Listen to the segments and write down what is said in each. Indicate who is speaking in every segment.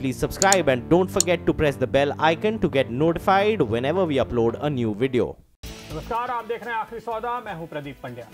Speaker 1: please subscribe and don't forget to press the bell icon to get notified whenever we upload a new video.
Speaker 2: नमस्कार, आप देख रहे हैं आखिरी सौदा। मैं हूं प्रदीप पंड्या।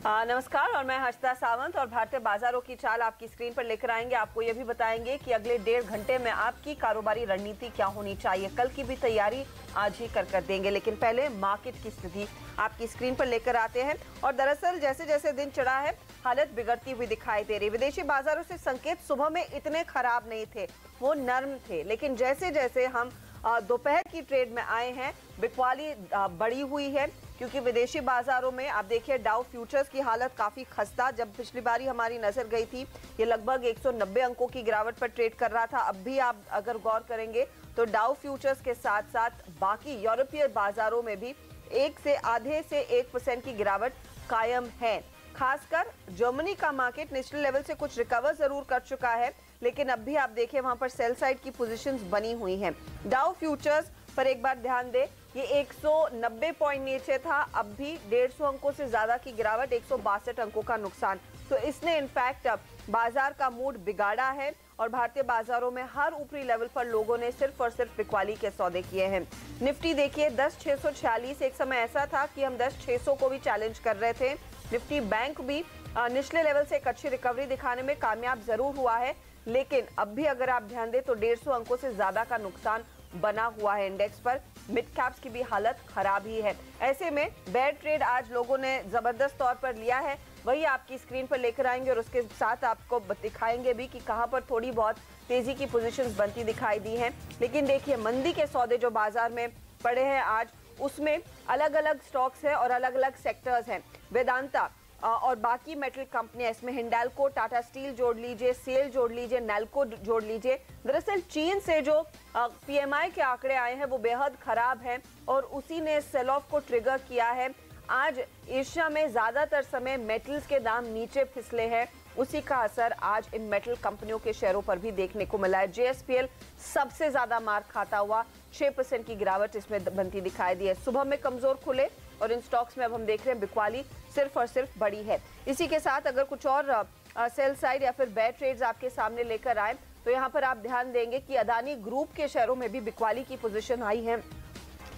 Speaker 3: नमस्कार और मैं हर्षदा सावंत और भारतीय बाजारों की चाल आपकी स्क्रीन पर लेकर आएंगे। आपको यह भी बताएंगे कि अगले 1.5 घंटे में आपकी कारोबारी रणनीति क्या होनी चाहिए। कल की भी तैयारी आज ही कर देंगे, लेकिन पहले मार्केट की स्थिति आपकी स्क्रीन पर लेकर आते हैं। और दरअसल जैसे जैसे दिन चढ़ा है हालत बिगड़ती हुई दिखाई दे रही। विदेशी बाजारों से संकेत सुबह में इतने खराब नहीं थे, वो नर्म थे, लेकिन जैसे जैसे हम दोपहर की ट्रेड में आए हैं बिकवाली बढ़ी हुई है, क्योंकि विदेशी बाजारों में आप देखिए डाउ फ्यूचर्स की हालत काफी खस्ता। जब पिछली बारी हमारी नजर गई थी ये लगभग 190 अंकों की गिरावट पर ट्रेड कर रहा था। अब भी आप अगर गौर करेंगे तो डाउ फ्यूचर्स के साथ साथ बाकी यूरोपीय बाजारों में भी 1 से आधे से 1% की गिरावट कायम है। खासकर जर्मनी का मार्केट नेशनल लेवल से कुछ रिकवर जरूर कर चुका है, लेकिन अब भी आप देखिए वहां पर सेल साइड की पोजीशंस बनी हुई हैं। डाउ फ्यूचर्स पर एक बार ध्यान दें, ये 190 पॉइंट नीचे था, अब भी 150 अंकों से ज्यादा की गिरावट, 162 अंकों का नुकसान। तो इसने इनफैक्ट अब बाजार का मूड बिगाड़ा है और भारतीय बाजारों में हर ऊपरी लेवल पर लोगों ने सिर्फ और सिर्फ बिकवाली के सौदे किए हैं। निफ्टी देखिए 10,646, एक समय ऐसा था कि हम 10,600 को भी चैलेंज कर रहे थे। निफ्टी बैंक भी निचले लेवल से एक अच्छी रिकवरी दिखाने में कामयाब जरूर हुआ है, लेकिन अब भी अगर आप ध्यान दें तो 150 अंकों से ज्यादा का नुकसान बना हुआ है इंडेक्स पर। मिड कैप्स की भी हालत खराब ही है। ऐसे में बेयर ट्रेड आज लोगों ने जबरदस्त तौर पर लिया है, वही आपकी स्क्रीन पर लेकर आएंगे और उसके साथ आपको दिखाएंगे भी कि कहां पर थोड़ी बहुत तेजी की पोजीशंस बनती दिखाई दी हैं। लेकिन देखिए मंदी के सौदे जो बाजार में पड़े हैं आज, उसमें अलग अलग स्टॉक्स हैं और अलग अलग सेक्टर्स हैं। वेदांता और बाकी मेटल कंपनियां, इसमें हिंडाल्को, टाटा स्टील जोड़ लीजिए, सेल जोड़ लीजिए, नैल्को जोड़ लीजिए। दरअसल चीन से जो पीएमआई के आंकड़े आए हैं वो बेहद खराब हैं और उसी ने सेल ऑफ को ट्रिगर किया है। आज एशिया में ज्यादातर समय मेटल्स के दाम नीचे फिसले हैं, उसी का असर आज इन मेटल कंपनियों के शेयरों पर भी देखने को मिला है। जेएसपीएल सबसे ज्यादा मार खाता हुआ, 6% की गिरावट इसमें बनती दिखाई दी है। सुबह में कमजोर खुले और इन स्टॉक्स में अब हम देख रहे हैं बिकवाली सिर्फ और सिर्फ बढ़ी है। इसी के साथ अगर कुछ और सेल साइड या फिर बेयर ट्रेड्स आपके सामने लेकर आए तो यहाँ पर आप ध्यान देंगे कि अदानी ग्रुप के शेयरों में भी बिकवाली की पोजीशन आई है।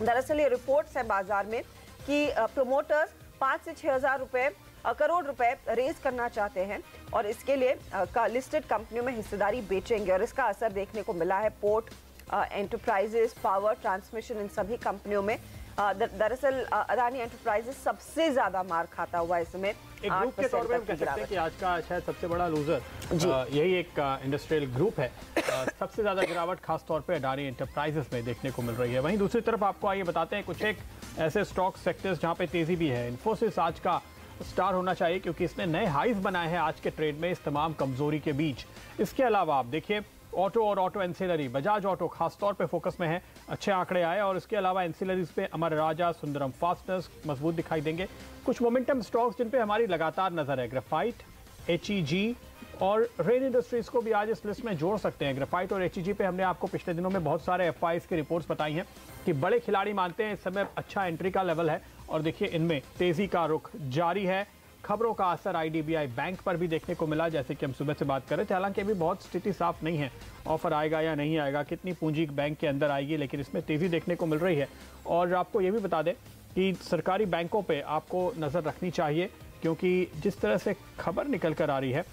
Speaker 3: दरअसल ये रिपोर्ट्स है बाजार में कि प्रमोटर्स 5 से 6 हजार करोड़ रुपए रेज करना चाहते हैं और इसके लिए लिस्टेड कंपनियों में हिस्सेदारी बेचेंगे और इसका असर देखने को मिला है पोर्ट, एंटरप्राइजेस, पावर, ट्रांसमिशन, इन सभी कंपनियों में। दरअसल अदानी एंटरप्राइजेस सबसे ज्यादा मार खाता हुआ इसमें।
Speaker 2: एक ग्रुप के तौर पे हम कह सकते हैं कि आज का शायद सबसे बड़ा लूजर यही एक इंडस्ट्रियल ग्रुप है। सबसे ज्यादा गिरावट खास तौर पे अडानी एंटरप्राइजेस में देखने को मिल रही है। वहीं दूसरी तरफ आपको आइए बताते हैं कुछ एक ऐसे स्टॉक सेक्टर्स जहां पे तेजी भी है। इन्फोसिस आज का स्टार होना चाहिए क्योंकि इसने नए हाईज बनाए हैं आज के ट्रेड में इस तमाम कमजोरी के बीच। इसके अलावा आप देखिए ऑटो और ऑटो एंसिलरी, बजाज ऑटो खास तौर पे फोकस में है, अच्छे आंकड़े आए और इसके अलावा एंसिलरीज पे अमर राजा, सुंदरम फास्टनर्स मजबूत दिखाई देंगे। कुछ मोमेंटम स्टॉक्स जिन पे हमारी लगातार नजर है, ग्रेफाइट, एचईजी और रेन इंडस्ट्रीज को भी आज इस लिस्ट में जोड़ सकते हैं। ग्रेफाइट और एचईजी पे हमने आपको पिछले दिनों में बहुत सारे एफआईज की रिपोर्ट्स बताई हैं कि बड़े खिलाड़ी मानते हैं इस समय अच्छा एंट्री का लेवल है और देखिए इनमें तेजी का रुख जारी है। खबरों का असर आईडीबीआई बैंक पर भी देखने को मिला, जैसे कि हम सुबह से बात कर रहे थे। हालांकि अभी बहुत स्थिति साफ नहीं है, ऑफर आएगा या नहीं आएगा, कितनी पूंजी बैंक के अंदर आएगी, लेकिन इसमें तेजी देखने को मिल रही है। और आपको ये भी बता दें कि सरकारी बैंकों पे आपको नज़र रखनी चाहिए क्योंकि जिस तरह से खबर निकल कर आ रही है,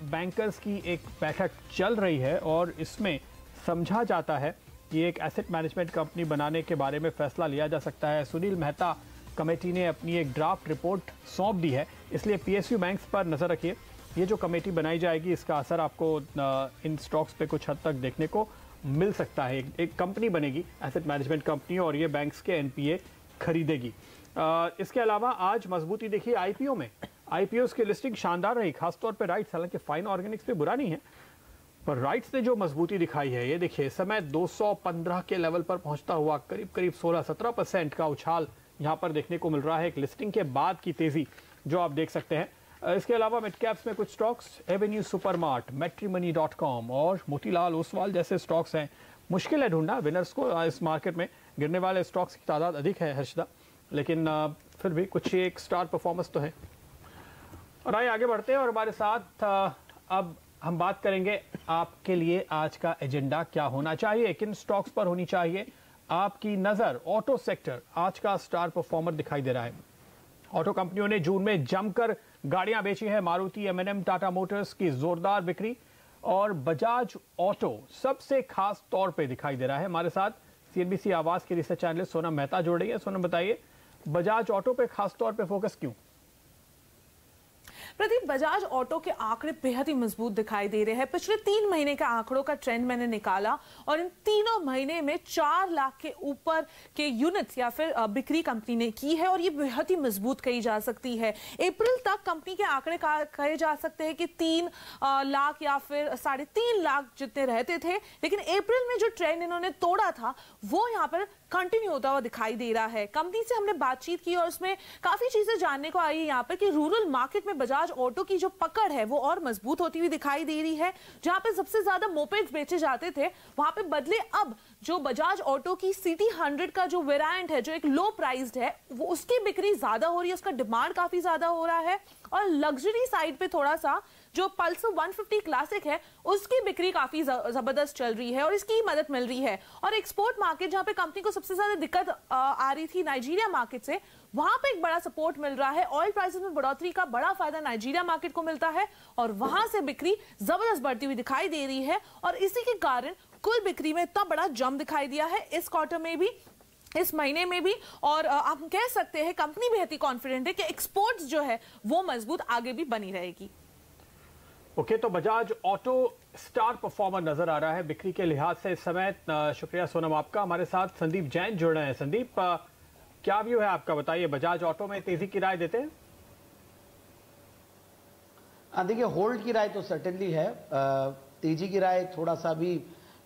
Speaker 2: बैंकर्स की एक बैठक चल रही है और इसमें समझा जाता है कि एक एसेट मैनेजमेंट कंपनी बनाने के बारे में फैसला लिया जा सकता है। सुनील मेहता कमेटी ने अपनी एक ड्राफ्ट रिपोर्ट सौंप दी है, इसलिए पीएसयू बैंक्स पर नजर रखिए। ये जो कमेटी बनाई जाएगी इसका असर आपको इन स्टॉक्स पे कुछ हद तक देखने को मिल सकता है। एक कंपनी बनेगी एसेट मैनेजमेंट कंपनी और ये बैंक्स के एनपीए खरीदेगी। इसके अलावा आज मजबूती देखिए आईपीओ में। आईपीओ की लिस्टिंग शानदार रही, खासतौर पर राइट्स, हालांकि फाइन ऑर्गेनिक्स पे बुरा नहीं है पर राइट्स ने जो मजबूती दिखाई है, ये देखिए इस समय 215 के लेवल पर पहुंचता हुआ करीब करीब 16-17% का उछाल यहां पर देखने को मिल रहा है। एक लिस्टिंग के बाद की तेजी जो आप देख सकते हैं। इसके अलावा मिड कैप्स में कुछ स्टॉक्स एवेन्यू सुपरमार्ट, मैट्रिमनी.com और मोतीलाल ओसवाल जैसे स्टॉक्स हैं। मुश्किल है ढूंढना विनर्स को इस मार्केट में, गिरने वाले स्टॉक्स की तादाद अधिक है हर्षदा, लेकिन फिर भी कुछ एक स्टार परफॉर्मेंस तो है। और आइए आगे बढ़ते हैं और हमारे साथ अब हम बात करेंगे आपके लिए आज का एजेंडा क्या होना चाहिए, किन स्टॉक्स पर होनी चाहिए आपकी नजर। ऑटो सेक्टर आज का स्टार परफॉर्मर दिखाई दे रहा है। ऑटो कंपनियों ने जून में जमकर गाड़ियां बेची है। मारुति, M&M, टाटा मोटर्स की जोरदार बिक्री और बजाज ऑटो सबसे खास तौर पे दिखाई दे रहा है। हमारे साथ CNBC आवाज के रिसर्च एनालिस्ट सोनम मेहता जुड़ रही है। सोनम, बताइए बजाज ऑटो पे खास तौर पे फोकस क्यों?
Speaker 4: प्रदीप, बजाज ऑटो के आंकड़े बेहद ही मजबूत दिखाई दे रहे हैं। पिछले 3 महीने का आंकड़ों का ट्रेंड मैंने निकाला और इन तीनों महीने में 4 लाख के ऊपर के यूनिट्स या फिर बिक्री कंपनी ने की है और ये बेहद ही मजबूत कही जा सकती है। अप्रैल तक कंपनी के आंकड़े कहे जा सकते हैं कि 3 लाख या फिर 3.5 लाख जितने रहते थे, लेकिन अप्रैल में जो ट्रेंड इन्होंने तोड़ा था वो यहाँ पर कंटिन्यू होता हुआ दिखाई दे रहा है। कंपनी से हमने बातचीत की और उसमें काफी चीजें जानने को आई है यहाँ पर कि रूरल मार्केट में बजाज ऑटो की जो पकड़ है वो और मजबूत होती हुई दिखाई दे रही है। जहां पे सबसे ज्यादा मोपेड्स बेचे जाते थे वहां पे बदले अब जो बजाज ऑटो की सिटी 100 का जो वेरिएंट है, जो एक लो प्राइस्ड है, वो उसकी बिक्री ज्यादा हो रही है, उसका डिमांड काफी ज्यादा हो रहा है। और लग्जरी साइड पे थोड़ा सा जो पल्सर 150 क्लासिक है उसकी बिक्री काफी जबरदस्त चल रही है और इसकी मदद मिल रही है। और एक्सपोर्ट मार्केट जहां पे कंपनी को सबसे ज्यादा दिक्कत आ रही थी नाइजीरिया मार्केट से, वहां पे एक बड़ा सपोर्ट मिल रहा है। ऑयल प्राइसेस में बढ़ोतरी का बड़ा फायदा नाइजीरिया मार्केट को मिलता है और वहां से बिक्री जबरदस्त बढ़ती हुई दिखाई दे रही है और इसी के कारण कुल बिक्री में इतना बड़ा जंप दिखाई दिया है इस क्वार्टर में भी, इस महीने में भी। और आप कह सकते हैं कंपनी बेहद ही कॉन्फिडेंट है कि एक्सपोर्ट्स जो है वो मजबूत आगे भी बनी रहेगी।
Speaker 2: ओके, तो बजाज ऑटो स्टार परफॉर्मर नजर आ रहा है बिक्री के लिहाज से इस समय। शुक्रिया सोनम आपका। हमारे साथ संदीप जैन जुड़ रहे हैं। संदीप, क्या व्यू है आपका, बताइए बजाज ऑटो में तेजी की राय देते हैं?
Speaker 5: देखिए, होल्ड की राय तो सर्टेनली है। तेजी की राय थोड़ा सा भी,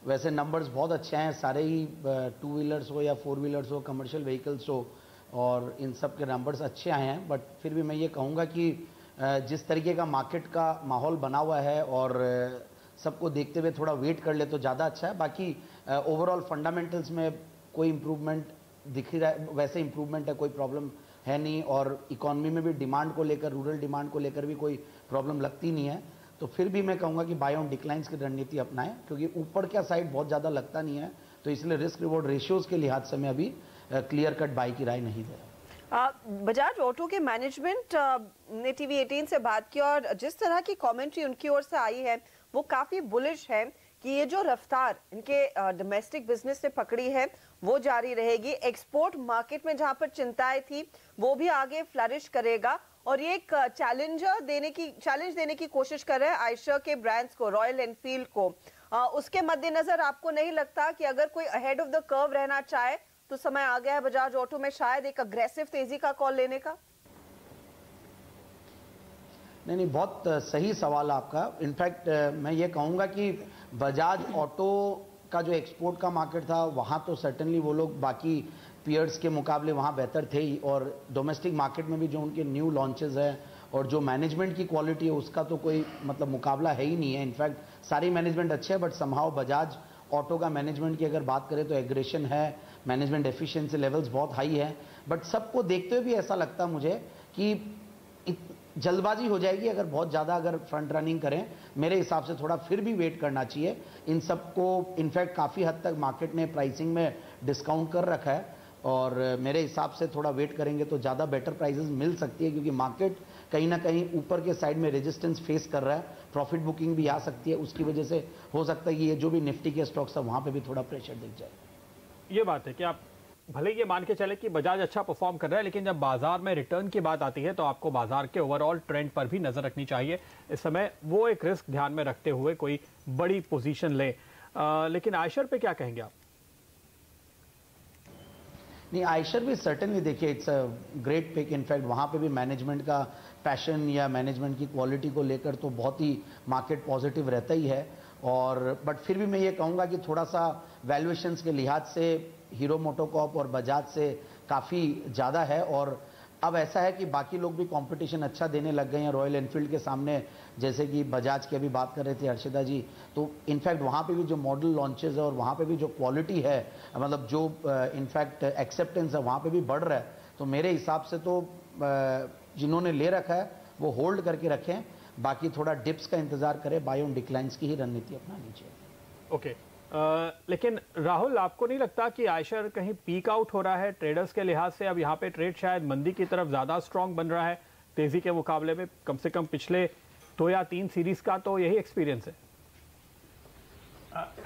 Speaker 5: वैसे नंबर्स बहुत अच्छे हैं सारे ही, 2 व्हीलर्स हो या 4 व्हीलर्स हो, कमर्शियल व्हीकल्स हो, और इन सब के नंबर्स अच्छे आए हैं। बट फिर भी मैं ये कहूँगा कि जिस तरीके का मार्केट का माहौल बना हुआ है और सबको देखते हुए थोड़ा वेट कर ले तो ज़्यादा अच्छा है। बाकी ओवरऑल फंडामेंटल्स में कोई इम्प्रूवमेंट दिख ही रहा है, वैसे इम्प्रूवमेंट है, कोई प्रॉब्लम है नहीं। और इकोनॉमी में भी डिमांड को लेकर, रूरल डिमांड को लेकर भी कोई प्रॉब्लम लगती नहीं है। तो फिर भी मैं कहूँगा कि बाय ऑन डिक्लाइंस की रणनीति अपनाएं, क्योंकि ऊपर का साइड बहुत ज़्यादा लगता नहीं है। तो इसलिए रिस्क रिवॉर्ड रेशियोज़ के लिहाज से मैं अभी क्लियर कट बाई की राय नहीं दे रहा।
Speaker 3: बजाज ऑटो के मैनेजमेंट ने TV18 से बात की और जिस तरह की कमेंट्री उनकी ओर से आई है वो काफी बुलिश है कि ये जो रफ्तार इनके डोमेस्टिक बिजनेस से पकड़ी है वो जारी रहेगी। एक्सपोर्ट मार्केट में जहां पर चिंताएं थी वो भी आगे फ्लरिश करेगा और ये एक चैलेंज देने की कोशिश कर रहे हैं आयशर के ब्रांड्स को, रॉयल एनफील्ड को। उसके मद्देनजर आपको नहीं लगता कि अगर कोई अहेड ऑफ द कर्व रहना चाहे तो समय आ गया है बजाज ऑटो में शायद एक अग्रेसिव तेजी का कॉल लेने का?
Speaker 5: नहीं, बहुत सही सवाल आपका। इनफैक्ट मैं ये कहूँगा कि बजाज ऑटो का जो एक्सपोर्ट का मार्केट था वहाँ तो सर्टेनली वो लोग बाकी पीयर्स के मुकाबले वहाँ बेहतर थे ही, और डोमेस्टिक मार्केट में भी जो उनके न्यू लॉन्चेस हैं और जो मैनेजमेंट की क्वालिटी है उसका तो कोई मतलब मुकाबला है ही नहीं है। इनफैक्ट सारी मैनेजमेंट अच्छे है, बट समहाउ बजाज ऑटो का मैनेजमेंट की अगर बात करें तो एग्रेशन है, मैनेजमेंट एफिशिएंसी लेवल्स बहुत हाई है। बट सबको देखते हुए भी ऐसा लगता है मुझे कि जल्दबाजी हो जाएगी अगर बहुत ज़्यादा अगर फ्रंट रनिंग करें। मेरे हिसाब से थोड़ा फिर भी वेट करना चाहिए इन सबको। इनफैक्ट काफ़ी हद तक मार्केट ने प्राइसिंग में डिस्काउंट कर रखा है और मेरे हिसाब से थोड़ा वेट करेंगे तो ज़्यादा बेटर प्राइसेस मिल सकती है, क्योंकि मार्केट कहीं ना कहीं ऊपर के साइड में रेजिस्टेंस फेस कर रहा है। प्रॉफिट बुकिंग भी आ सकती है, उसकी वजह से हो सकता है कि ये जो भी निफ्टी के स्टॉक्स है वहाँ पे भी थोड़ा प्रेशर दिख जाए।
Speaker 2: ये बात है कि आप भले ये मान के चले कि बजाज अच्छा परफॉर्म कर रहा है, लेकिन जब बाजार में रिटर्न की बात आती है तो आपको बाजार के ओवरऑल ट्रेंड पर भी नजर रखनी चाहिए। इस समय वो एक रिस्क ध्यान में रखते हुए कोई बड़ी पोजीशन ले। लेकिन आयशर पे क्या कहेंगे आप?
Speaker 5: नहीं, आयशर भी सर्टेनली देखिए it's a great pick. In fact वहाँ पे भी मैनेजमेंट का पैशन या मैनेजमेंट की क्वालिटी को लेकर तो बहुत ही मार्केट पॉजिटिव रहता ही है। और बट फिर भी मैं ये कहूँगा कि थोड़ा सा वैल्यूएशंस के लिहाज से हीरो मोटोकॉर्प और बजाज से काफ़ी ज़्यादा है। और अब ऐसा है कि बाकी लोग भी कंपटीशन अच्छा देने लग गए हैं रॉयल एनफील्ड के सामने, जैसे कि बजाज की अभी बात कर रहे थे हर्षिता जी। तो इनफैक्ट वहाँ पे भी जो मॉडल लॉन्चेस है और वहाँ पे भी जो क्वालिटी है, मतलब जो इनफैक्ट एक्सेप्टेंस है वहाँ पे भी बढ़ रहा है। तो मेरे हिसाब से तो जिन्होंने ले रखा है वो होल्ड करके रखें। बाकी थोड़ा डिप्स का इंतजार करें, बाय ऑन डिक्लाइंस की ही रणनीति अपनानी चाहिए।
Speaker 2: ओके, लेकिन राहुल, आपको नहीं लगता कि आयशर कहीं पीक आउट हो रहा है ट्रेडर्स के लिहाज से? अब यहाँ पे ट्रेड शायद मंदी की तरफ ज़्यादा स्ट्रांग बन रहा है तेज़ी के मुकाबले में। कम से कम पिछले 2 या 3 सीरीज का तो यही एक्सपीरियंस है।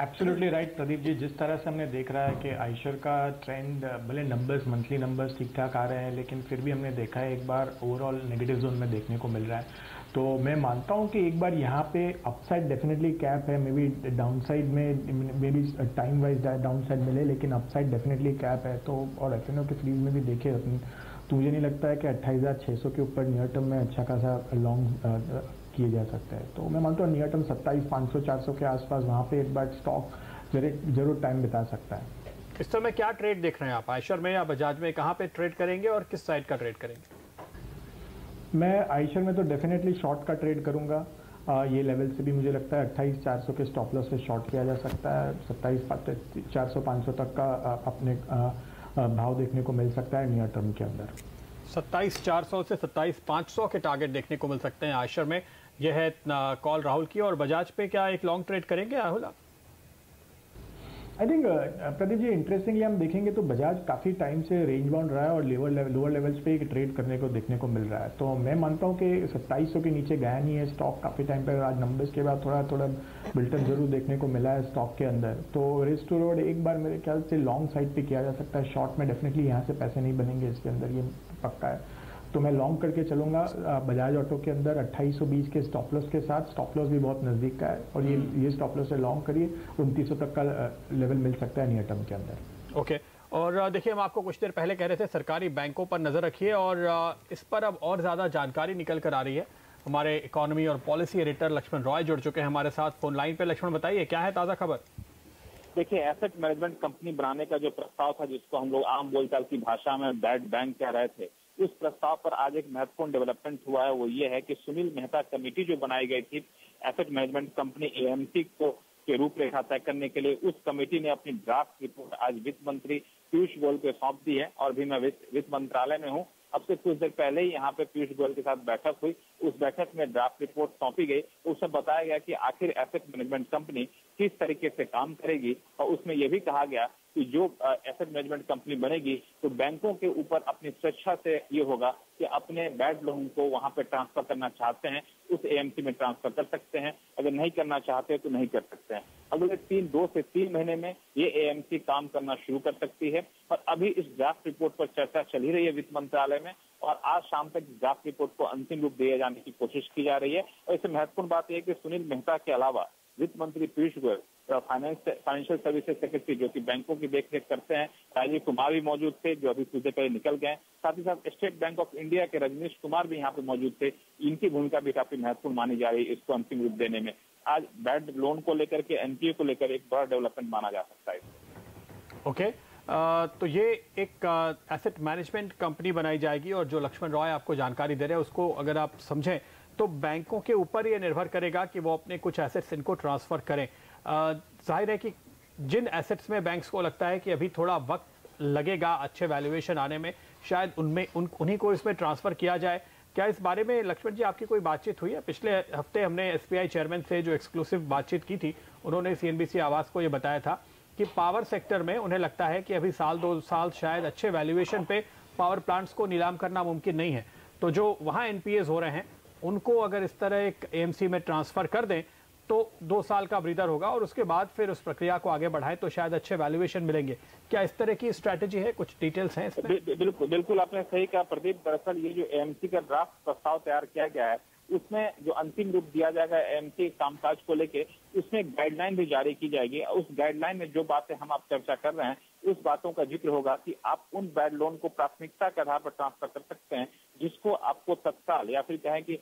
Speaker 6: एब्सोल्युटली राइट प्रदीप जी, जिस तरह से हमने देख रहा है कि आयशर का ट्रेंड, भले नंबर्स, मंथली नंबर्स ठीक ठाक आ रहे हैं, लेकिन फिर भी हमने देखा है एक बार ओवरऑल नेगेटिव जोन में देखने को मिल रहा है। तो मैं मानता हूं कि एक बार यहाँ पे अपसाइड डेफिनेटली कैप है, मे बी डाउनसाइड में may be time wise downside मिले, लेकिन अपसाइड डेफिनेटली कैप है। तो और एफएनओ के सीरीज में भी देखे तो मुझे नहीं लगता है कि 28,600 के ऊपर नियर टर्म में अच्छा खासा लॉन्ग किए जा सकता है। तो मैं मानता हूँ नियर टर्म 27,500 400 के आसपास वहाँ पे एक बार स्टॉक जरूर टाइम बिता सकता है।
Speaker 2: इस समय क्या ट्रेड देख रहे हैं आप, आयशर में या बजाज में? कहाँ पे ट्रेड करेंगे और किस साइड का ट्रेड करेंगे?
Speaker 6: मैं आयशर में तो डेफिनेटली शॉर्ट का ट्रेड करूंगा। ये लेवल से भी मुझे लगता है 28,400 के स्टॉप लॉस से शॉर्ट किया जा सकता है। 27,400-500 तक का अपने भाव देखने को मिल सकता है नियर टर्म के अंदर।
Speaker 2: 27,400 से 27,500 के टारगेट देखने को मिल सकते हैं आयशर में। यह है कॉल राहुल की। और बजाज पे क्या एक लॉन्ग ट्रेड करेंगे राहुल आप?
Speaker 6: I think Pradeep ji, interestingly हम देखेंगे तो बजाज काफ़ी टाइम से रेंज बाउंड रहा है और लोअर लेवल्स पे एक ट्रेड करने को देखने को मिल रहा है। तो मैं मानता हूँ कि 2700 के नीचे गया नहीं है स्टॉक काफ़ी टाइम पर। आज नंबर्स के बाद थोड़ा बिल्टअप जरूर देखने को मिला है स्टॉक के अंदर। तो रिस्क टू रिवॉर्ड एक बार मेरे ख्याल से लॉन्ग साइड पे किया जा सकता है। शॉर्ट में डेफिनेटली यहाँ से पैसे नहीं बनेंगे इसके अंदर, ये पक्का है। तो मैं लॉन्ग करके चलूंगा बजाज ऑटो के अंदर 2820 के स्टॉप लॉस के साथ। स्टॉप लॉस भी बहुत नज़दीक का है और ये स्टॉप लॉस से लॉन्ग करिए, 2900 तक का लेवल मिल सकता है नियर टर्म के अंदर।
Speaker 2: ओके, और देखिए, हम आपको कुछ देर पहले कह रहे थे सरकारी बैंकों पर नज़र रखिए, और इस पर अब और ज़्यादा जानकारी निकल कर आ रही है। हमारे इकोनॉमी और पॉलिसी एडिटर लक्ष्मण रॉय जुड़ चुके हैं हमारे साथ फोन लाइन पर। लक्ष्मण, बताइए क्या है ताज़ा खबर?
Speaker 7: देखिए, एसेट मैनेजमेंट कंपनी बनाने का जो प्रस्ताव था, जिसको हम लोग आम बोलचाल की भाषा में बैड बैंक कह रहे थे, उस प्रस्ताव पर आज एक महत्वपूर्ण डेवलपमेंट हुआ है। वो ये है कि सुनील मेहता कमेटी जो बनाई गई थी एसेट मैनेजमेंट कंपनी एएमसी को के रूपरेखा तय करने के लिए, उस कमेटी ने अपनी ड्राफ्ट रिपोर्ट आज वित्त मंत्री पीयूष गोयल को सौंप दी है। और भी मैं वित्त मंत्रालय में हूँ। अब से कुछ देर पहले ही यहाँ पे पीयूष गोयल के साथ बैठक हुई। उस बैठक में ड्राफ्ट रिपोर्ट सौंपी गई। उसमें बताया गया कि आखिर एसेट मैनेजमेंट कंपनी किस तरीके से काम करेगी। और उसमें यह भी कहा गया कि जो एसेट मैनेजमेंट कंपनी बनेगी तो बैंकों के ऊपर अपनी स्वेच्छा से ये होगा कि अपने बैड लोन को वहां पे ट्रांसफर करना चाहते हैं उस एएमसी में ट्रांसफर कर सकते हैं, अगर नहीं करना चाहते तो नहीं कर सकते हैं। अगले 2 से 3 महीने में ये एएमसी काम करना शुरू कर सकती है। और अभी इस ड्राफ्ट रिपोर्ट पर चर्चा चल ही रही है वित्त मंत्रालय में, और आज शाम तक ड्राफ्ट रिपोर्ट को अंतिम रूप दिए जाने की कोशिश की जा रही है। और इससे महत्वपूर्ण बात यह है कि सुनील मेहता के अलावा वित्त मंत्री Piyush Goyal, financial services secretary जो कि बैंकों की देखरेख करते हैं, राजीव कुमार भी मौजूद थे, जो अभी कुछ देर पहले निकल गए। साथ ही साथ स्टेट बैंक ऑफ इंडिया के रजनीश कुमार भी यहाँ पे मौजूद थे। इनकी भूमिका भी काफी महत्वपूर्ण मानी जा रही है इसको अंतिम रूप देने में। आज बैड लोन को लेकर के, एनपीए को लेकर एक बड़ा डेवलपमेंट माना जा सकता है।
Speaker 2: ओके, तो ये एक एसेट मैनेजमेंट कंपनी बनाई जाएगी, और जो लक्ष्मण रॉय आपको जानकारी दे रहे हैं उसको अगर आप समझें तो बैंकों के ऊपर ये निर्भर करेगा कि वो अपने कुछ एसेट्स इनको ट्रांसफर करें। जाहिर है कि जिन एसेट्स में बैंक्स को लगता है कि अभी थोड़ा वक्त लगेगा अच्छे वैल्यूएशन आने में, शायद उन्हीं को इसमें ट्रांसफर किया जाए। क्या इस बारे में लक्ष्मण जी आपकी कोई बातचीत हुई है? पिछले हफ्ते हमने एसबीआई चेयरमैन से जो एक्सक्लूसिव बातचीत की थी, उन्होंने सीएनबीसी आवाज को ये बताया था कि पावर सेक्टर में उन्हें लगता है कि अभी 1-2 साल शायद अच्छे वैल्यूएशन पे पावर प्लांट्स को नीलाम करना मुमकिन नहीं है। तो जो वहाँ एनपीएस हो रहे हैं उनको अगर इस तरह एक एएमसी में ट्रांसफर कर दें तो 2 साल का ब्रीदर होगा, और उसके बाद फिर उस प्रक्रिया को आगे बढ़ाएं तो शायद अच्छे वैल्यूएशन मिलेंगे। क्या इस तरह की स्ट्रैटेजी है? कुछ डिटेल्स हैं इसमें?
Speaker 7: बिल्कुल आपने सही कहा प्रदीप। दरअसल ये जो एएमसी का ड्राफ्ट प्रस्ताव तैयार किया गया है, उसमें जो अंतिम रूप दिया जाएगा एएमसी कामकाज को लेके, उसमें गाइडलाइन भी जारी की जाएगी। उस गाइडलाइन में जो बातें हम आप चर्चा कर रहे हैं, उस बातों का जिक्र होगा कि आप उन बैड लोन को प्राथमिकता के आधार पर ट्रांसफर कर सकते हैं जिसको आपको तत्काल या फिर कहें कि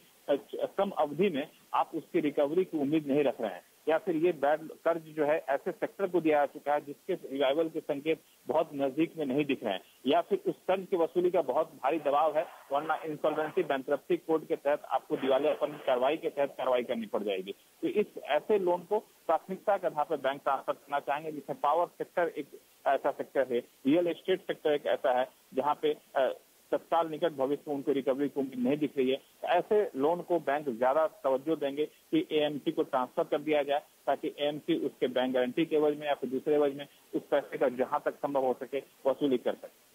Speaker 7: कम अवधि में आप उसकी रिकवरी की उम्मीद नहीं रख रहे हैं, या फिर ये बैड कर्ज जो है ऐसे सेक्टर को दिया जा चुका है जिसके रिवाइवल के संकेत बहुत नजदीक में नहीं दिख रहे हैं, या फिर उस कर्ज की वसूली का बहुत भारी दबाव है, वरना इंसॉल्वेंसी बैंक्रप्सी कोड के तहत आपको दिवालियापन कार्रवाई के तहत कार्रवाई करनी पड़ जाएगी। तो इस ऐसे लोन को प्राथमिकता के आधार पर बैंक ट्रांसफर करना चाहेंगे, जिसमें पावर सेक्टर एक ऐसा सेक्टर है, रियल एस्टेट सेक्टर एक ऐसा है जहाँ पे तत्काल निकट भविष्य में उनको रिकवरी की उम्मीद नहीं दिख रही है। ऐसे लोन को बैंक ज्यादा तवज्जो देंगे कि एएमसी को ट्रांसफर कर दिया जाए, ताकि एएमसी उसके बैंक गारंटी के एवज में या फिर दूसरे एवज में उस पैसे का जहां तक संभव हो सके वसूली कर सके।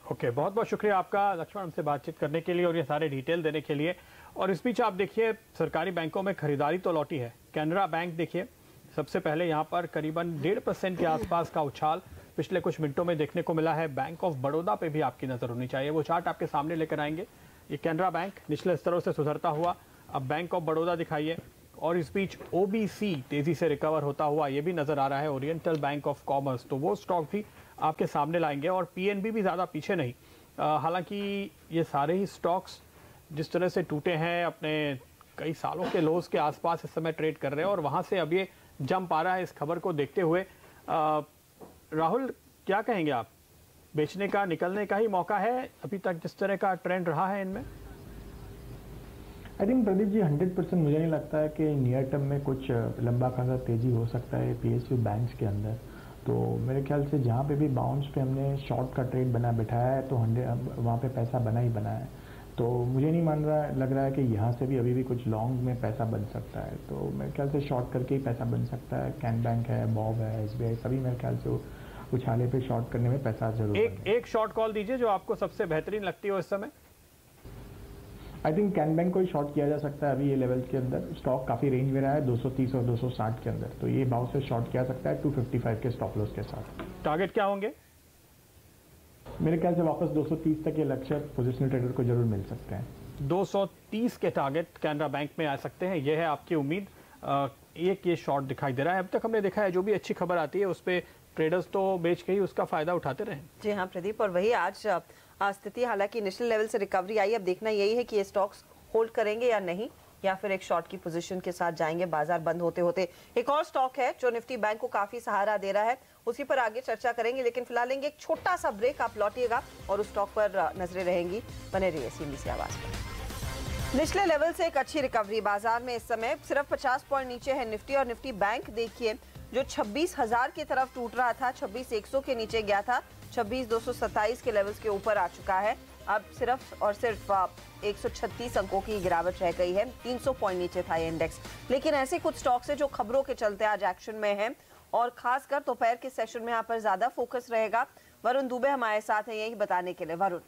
Speaker 2: ओके, बहुत बहुत शुक्रिया आपका लक्ष्मण, हमसे बातचीत करने के लिए और ये सारे डिटेल देने के लिए। और इस बीच आप देखिए सरकारी बैंकों में खरीदारी तो लौटी है। कैनरा बैंक देखिए सबसे पहले यहाँ पर करीबन 1.5% के आसपास का उछाल पिछले कुछ मिनटों में देखने को मिला है। बैंक ऑफ बड़ौदा पे भी आपकी नजर होनी चाहिए, वो चार्ट आपके सामने लेकर आएंगे। ये कैनरा बैंक निचले स्तरों से सुधरता हुआ अब बैंक ऑफ बड़ौदा दिखाइए, और इस बीच ओबीसी तेजी से रिकवर होता हुआ ये भी नजर आ रहा है, ओरिएंटल बैंक ऑफ कॉमर्स, तो वो स्टॉक भी आपके सामने लाएंगे। और पीएनबी भी ज्यादा पीछे नहीं, हालांकि ये सारे ही स्टॉक्स जिस तरह से टूटे हैं अपने कई सालों के लोज के आसपास इस समय ट्रेड कर रहे हैं, और वहां से अब ये जंप आ रहा है इस खबर को देखते हुए। राहुल, क्या कहेंगे आप, बेचने का निकलने का ही मौका है अभी तक जिस तरह का ट्रेंड रहा है इनमें?
Speaker 6: आई थिंक प्रदीप जी 100% मुझे नहीं लगता है कि नियर टर्म में कुछ लंबा खासा तेजी हो सकता है पीएसयू बैंक्स के अंदर। तो मेरे ख्याल से जहाँ पे भी बाउंस पे हमने शॉर्ट का ट्रेड बिठाया है तो 100 वहाँ पे पैसा बना ही बना है। तो मुझे नहीं लग रहा है कि यहाँ से भी अभी भी कुछ लॉन्ग में पैसा बन सकता है। तो मेरे ख्याल से शॉर्ट करके ही पैसा बन सकता है। कैन बैंक है, बॉब है, एसबीआई, सभी मेरे ख्याल से उछाले पे शॉर्ट करने में पैसा जरूर
Speaker 2: एक शॉर्ट कॉल दीजिए जो आपको सबसे बेहतरीन लगती हो इस समय।
Speaker 6: आई थिंक कैन बैंक को ही शॉर्ट किया जा सकता है अभी ये लेवल के अंदर। स्टॉक काफी रेंज में रहा है 230 और 260 के अंदर, तो ये भाव से शॉर्ट किया सकता है 255 के स्टॉप लॉस के साथ।
Speaker 2: टारगेट क्या होंगे?
Speaker 6: मेरे ख्याल से वापस 230 तक के लक्ष्य पोजिशनल ट्रेडर को जरूर मिल सकते हैं।
Speaker 2: 230 के टारगेट कैनरा बैंक में आ सकते हैं, यह है आपकी उम्मीद। एक ये शॉर्ट दिखाई दे रहा है। अब तक हमने देखा है जो भी अच्छी खबर आती है उस पर ट्रेडर्स तो बेच के ही उसका फायदा उठाते रहे।
Speaker 3: जी हाँ प्रदीप, और वही आज स्थिति, हालांकि इनिशियल लेवल से रिकवरी आई, अब देखना यही है कि ये स्टॉक्स होल्ड करेंगे या नहीं, या फिर एक शॉर्ट की पोजीशन के साथ जाएंगे बाजार बंद होते होते। एक और स्टॉक है जो निफ्टी बैंक को काफी सहारा दे रहा है, उसी पर आगे चर्चा करेंगे, लेकिन फिलहाल लेंगे एक छोटा सा ब्रेक। आप लौटिएगा और उस स्टॉक पर नजरें रहेंगी, बने रहिए सीबीसी आवाज पर। निचले लेवल से एक अच्छी रिकवरी बाजार में इस समय सिर्फ 50 पॉइंट नीचे है निफ्टी, और निफ्टी बैंक देखिए जो 26,000 की तरफ टूट रहा था, 26,100 के नीचे गया था, 26,227 के लेवल्स के ऊपर आ चुका है। अब सिर्फ और सिर्फ 136 अंकों की गिरावट रह गई है, 300 पॉइंट नीचे था ये इंडेक्स। लेकिन ऐसे कुछ स्टॉक्स है जो खबरों के चलते आज एक्शन में है, और खासकर दोपहर के सेशन में यहाँ पर ज्यादा फोकस रहेगा। वरुण दुबे हमारे साथ है यही बताने के लिए। वरुण,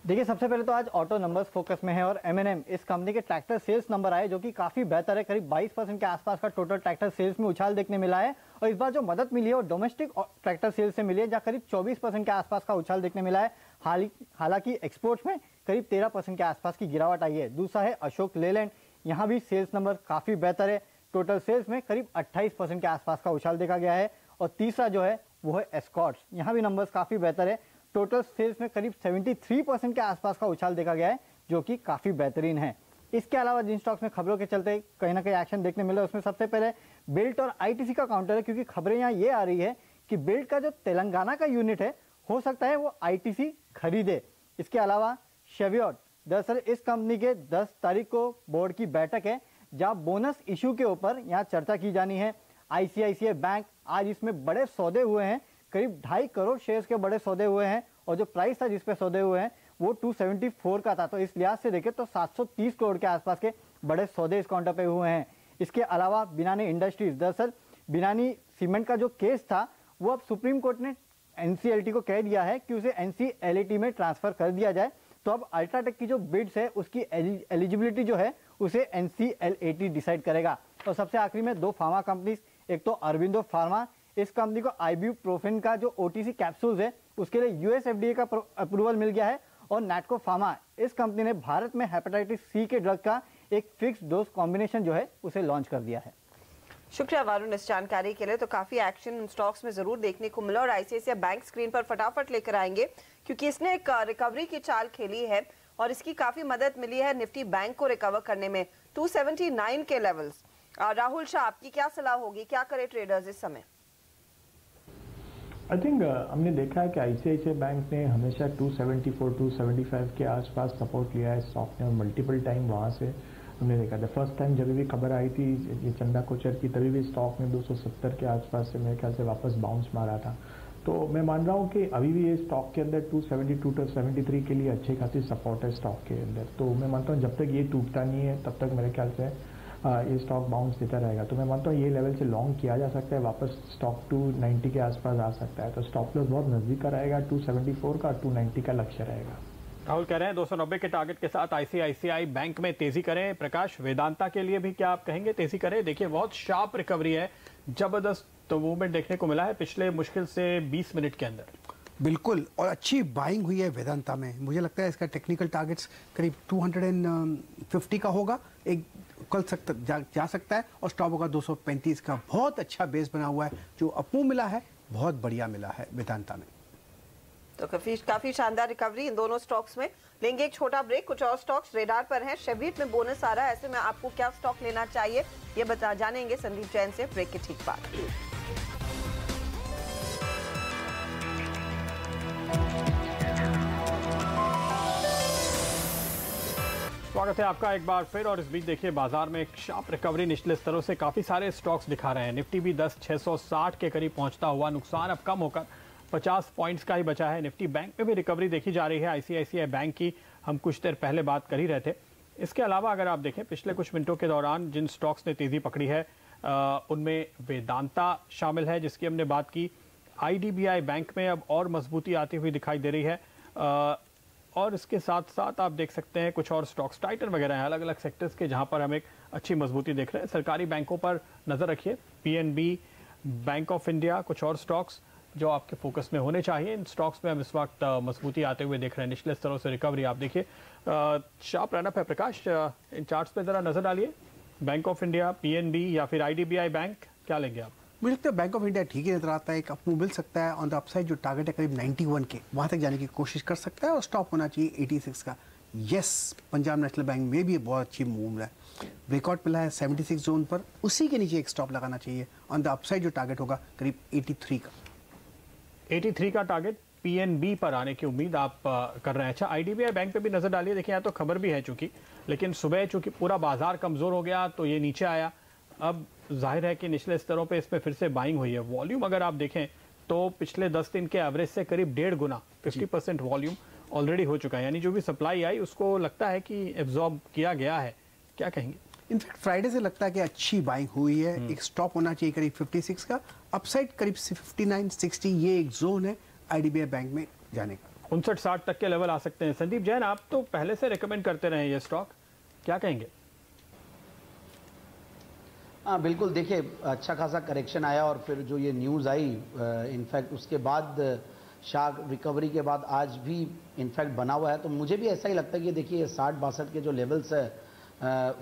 Speaker 8: देखिए सबसे पहले तो आज ऑटो नंबर्स फोकस में है, और M&M इस कंपनी के ट्रैक्टर सेल्स नंबर आए जो कि काफी बेहतर है। करीब 22% के आसपास का टोटल ट्रैक्टर सेल्स में उछाल देखने मिला है, और इस बार जो मदद मिली है वो डोमेस्टिक ट्रैक्टर सेल्स से मिली है, जहाँ करीब 24% के आसपास का उछाल देखने मिला है। हालांकि एक्सपोर्ट्स में करीब 13% के आसपास की गिरावट आई है। दूसरा है अशोक लेलैंड, यहाँ भी सेल्स नंबर काफी बेहतर है, टोटल सेल्स में करीब 28% के आसपास का उछाल देखा गया है। और तीसरा जो है वो है एस्कॉर्ट्स, यहाँ भी नंबर्स काफी बेहतर है, टोटल सेल्स में करीब 73% के आसपास का उछाल देखा गया है, जो कि काफी बेहतरीन है। इसके अलावा जिन स्टॉक्स में खबरों के चलते कहीं ना कहीं एक्शन देखने मिला, उसमें सबसे पहले बिल्ट और आईटीसी का काउंटर है, क्योंकि खबरें यहाँ ये आ रही है कि बिल्ट का जो तेलंगाना का यूनिट है हो सकता है वो आईटीसी खरीदे। इसके अलावा शेवियट, दरअसल इस कंपनी के 10 तारीख को बोर्ड की बैठक है, जहां बोनस इशू के ऊपर यहाँ चर्चा की जानी है। आईसीआईसीआई बैंक, आज इसमें बड़े सौदे हुए हैं, करीब 2.5 करोड़ शेयर्स के बड़े सौदे हुए हैं, और जो प्राइस था जिसपे सौदे हुए हैं वो 274 का था। तो इस लिहाज से देखें तो 730 करोड़ के आसपास के बड़े सौदे इस काउंटर पे हुए हैं। इसके अलावा बिनानी इंडस्ट्रीज, दरअसल बिनानी सीमेंट का जो केस था वो अब सुप्रीम कोर्ट ने एनसीएलटी को कह दिया है कि उसे एनसीएलटी में ट्रांसफर कर दिया जाए। तो अब अल्ट्राटेक की जो बिड्स है उसकी एलिजिबिलिटी जो है उसे एनसीएलटी डिसाइड करेगा। और सबसे आखिरी में 2 फार्मा कंपनीज, एक तो अरविंदो फार्मा, इस कंपनी को आइब्यूप्रोफेन का जो ओटीसी कैप्सूल्स है उसके लिए यूएस एफडीए का अप्रूवल मिल गया है। और नैटको फार्मा, इस कंपनी ने भारत में हेपेटाइटिस सी के ड्रग का एक फिक्स डोज कॉम्बिनेशन जो है उसे लॉन्च कर दिया है।
Speaker 3: शुक्रिया वरुण इस जानकारी के लिए। तो काफी एक्शन स्टॉक्स में जरूर देखने को मिला, और आईसीआईसीआई बैंक स्क्रीन पर फटाफट लेकर आएंगे, क्योंकि इसने एक रिकवरी की चाल खेली है और इसकी काफी मदद मिली है निफ्टी बैंक को रिकवर करने में 279 के लेवल्स। राहुल शाह, आपकी क्या सलाह होगी, क्या करे ट्रेडर्स इस समय?
Speaker 6: आई थिंक हमने देखा है कि आईसीआईसीआई बैंक ने हमेशा 274, 275 के आसपास सपोर्ट लिया है स्टॉक ने, और मल्टीपल टाइम वहाँ से हमने देखा था। फर्स्ट टाइम जब भी खबर आई थी ये चंदा कोचर की, तभी भी स्टॉक ने 270 के आसपास से मेरे ख्याल से वापस बाउंस मारा था। तो मैं मान रहा हूँ कि अभी भी ये स्टॉक के अंदर 272 to 73 के लिए अच्छी खासी सपोर्ट है स्टॉक के अंदर। तो मैं मानता हूँ जब तक ये टूटता नहीं है तब तक मेरे ख्याल से ये स्टॉक बाउंस देता रहेगा। तो मैं मानता हूँ ये लेवल से लॉन्ग किया जा सकता है, वापस स्टॉक 290 के आसपास आ सकता है। तो स्टॉप लॉस बहुत नजदीक का रहेगा, 274 का 290 का लक्ष्य रहेगा।
Speaker 2: राहुल कह रहे हैं 290 के टारगेट के साथ आईसीआईसीआई बैंक में तेजी करें। प्रकाश, वेदांता के लिए भी क्या आप कहेंगे तेजी करें? देखिए बहुत शार्प रिकवरी है, जबरदस्त मूवमेंट देखने को मिला है पिछले मुश्किल से 20 मिनट के अंदर।
Speaker 9: बिल्कुल, और अच्छी बाइंग हुई है वेदांता में। मुझे लगता है इसका टेक्निकल टारगेट्स करीब 250 का होगा, एक कल जा सकता है, और स्टॉप होगा 235 का। बहुत अच्छा बेस बना हुआ है, जो अपमूव मिला है बहुत बढ़िया मिला है वेदांता में।
Speaker 3: तो काफी शानदार रिकवरी इन दोनों स्टॉक्स में। लेंगे एक छोटा ब्रेक, कुछ और स्टॉक्स रेडार पर हैं। शेवरीट में बोनस आ रहा है, ऐसे में आपको क्या स्टॉक लेना चाहिए ये जानेंगे संदीप जैन से ब्रेक के ठीक बाद।
Speaker 2: स्वागत है आपका एक बार फिर। और इस बीच देखिए बाजार में एक शार्प रिकवरी निचले स्तरों से काफी सारे स्टॉक्स दिखा रहे हैं। निफ्टी भी 10,660 के करीब पहुंचता हुआ, नुकसान अब कम होकर 50 पॉइंट्स का ही बचा है। निफ्टी बैंक में भी रिकवरी देखी जा रही है। आईसीआईसीआई बैंक की हम कुछ देर पहले बात कर ही रहे थे। इसके अलावा अगर आप देखें पिछले कुछ मिनटों के दौरान जिन स्टॉक्स ने तेजी पकड़ी है उनमें वेदांता शामिल है जिसकी हमने बात की। आईडीबीआई बैंक में अब और मजबूती आती हुई दिखाई दे रही है, और इसके साथ साथ आप देख सकते हैं कुछ और स्टॉक्स टाइटन वगैरह हैं अलग अलग सेक्टर्स के, जहां पर हम एक अच्छी मजबूती देख रहे हैं। सरकारी बैंकों पर नजर रखिए, पीएनबी, बैंक ऑफ इंडिया, कुछ और स्टॉक्स जो आपके फोकस में होने चाहिए। इन स्टॉक्स में हम इस वक्त मजबूती आते हुए देख रहे हैं। निचले स्तरों से रिकवरी आप देखिए, शार्प रनअप है। प्रकाश, इन चार्ट्स पे जरा नजर डालिए। बैंक ऑफ इंडिया, पीएनबी या फिर आईडीबीआई बैंक, क्या लेंगे आप?
Speaker 9: मुझे लगता है बैंक ऑफ इंडिया ठीक ही नजर आता है, एक अपमूव मिल सकता है ऑन द अपसाइड। जो टारगेट है करीब 91 के, वहां तक जाने की कोशिश कर सकता है, और स्टॉप होना चाहिए 86 का। यस, पंजाब नेशनल बैंक में भी बहुत अच्छी मूव मिला है, ब्रेकआउट मिला है 76 जोन पर, उसी के नीचे एक स्टॉप लगाना चाहिए। ऑन द अपसाइड जो टारगेट होगा करीब 83 का।
Speaker 2: 83 का टारगेट पीएनबी पर आने की उम्मीद आप कर रहे हैं। अच्छा, आईडीबीआई बैंक पे भी नजर डालिए। देखिए यहाँ तो खबर भी है चूंकि, लेकिन सुबह चूंकि पूरा बाजार कमजोर हो गया तो ये नीचे आया। अब जाहिर है कि निचले स्तरों पे इसमें फिर से बाइंग हुई है। वॉल्यूम अगर आप देखें तो पिछले 10 दिन के एवरेज से करीब 1.5 गुना 50% वॉल्यूम ऑलरेडी हो चुका है, यानी जो भी सप्लाई आई उसको लगता है कि एब्जॉर्ब किया गया है। क्या कहेंगे?
Speaker 9: इनफैक्ट फ्राइडे से लगता है कि अच्छी बाइंग हुई है। एक स्टॉप होना चाहिए करीब 56 का, अपसाइड करीब 59-60, ये एक जोन है आईडीबीआई बैंक में जाने का।
Speaker 2: 59-60 तक के लेवल आ सकते हैं। संदीप जैन, आप तो पहले से रिकमेंड करते रहे ये स्टॉक, क्या कहेंगे?
Speaker 5: हाँ बिल्कुल, देखिए अच्छा खासा करेक्शन आया, और फिर जो ये न्यूज़ आई इनफैक्ट उसके बाद शार्प रिकवरी के बाद आज भी इनफैक्ट बना हुआ है। तो मुझे भी ऐसा ही लगता है कि देखिए ये 60-62 के जो लेवल्स है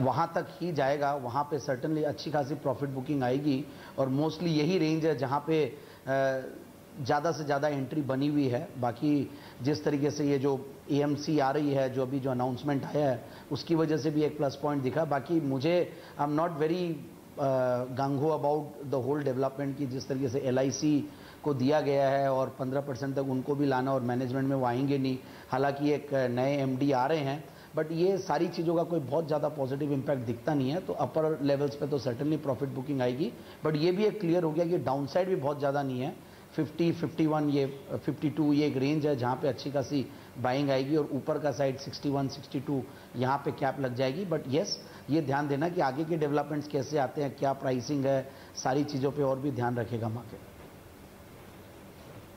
Speaker 5: वहाँ तक ही जाएगा। वहाँ पे सर्टनली अच्छी खासी प्रॉफिट बुकिंग आएगी, और मोस्टली यही रेंज है जहाँ पे ज़्यादा से ज़्यादा एंट्री बनी हुई है। बाकी जिस तरीके से ये जो एएमसी आ रही है, जो अभी जो अनाउंसमेंट आया है, उसकी वजह से भी एक प्लस पॉइंट दिखा। बाकी मुझे I am not very gung ho about the whole development की, जिस तरीके से एलआईसी को दिया गया है और 15% तक उनको भी लाना, और मैनेजमेंट में वो आएंगे नहीं। हालांकि एक नए एमडी आ रहे हैं, बट ये सारी चीज़ों का कोई बहुत ज़्यादा पॉजिटिव इम्पैक्ट दिखता नहीं है। तो अपर लेवल्स पे तो सर्टनली प्रॉफिट बुकिंग आएगी, बट ये भी एक क्लियर हो गया कि डाउनसाइड भी बहुत ज़्यादा नहीं है। 50, 51, ये 52 ये एक रेंज है जहाँ पे अच्छी खासी बाइंग आएगी, और ऊपर का साइड 61, 62 यहाँ पे कैप लग जाएगी। बट येस, ये ध्यान देना कि आगे के डेवलपमेंट्स कैसे आते हैं, क्या प्राइसिंग है, सारी चीज़ों पे और भी ध्यान रखेगा मार्केट।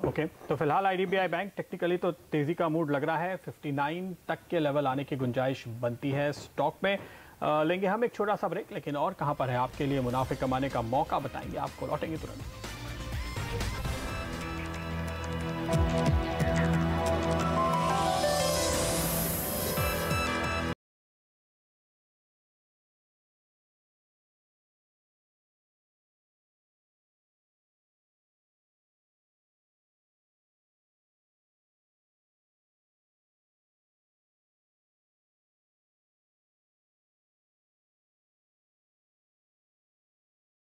Speaker 2: ओके, तो फिलहाल आईडीबीआई बैंक टेक्निकली तो तेजी का मूड लग रहा है। 59 तक के लेवल आने की गुंजाइश बनती है स्टॉक में। लेंगे हम एक छोटा सा ब्रेक, लेकिन और कहां पर है आपके लिए मुनाफे कमाने का मौका बताएंगे आपको, लौटेंगे तुरंत।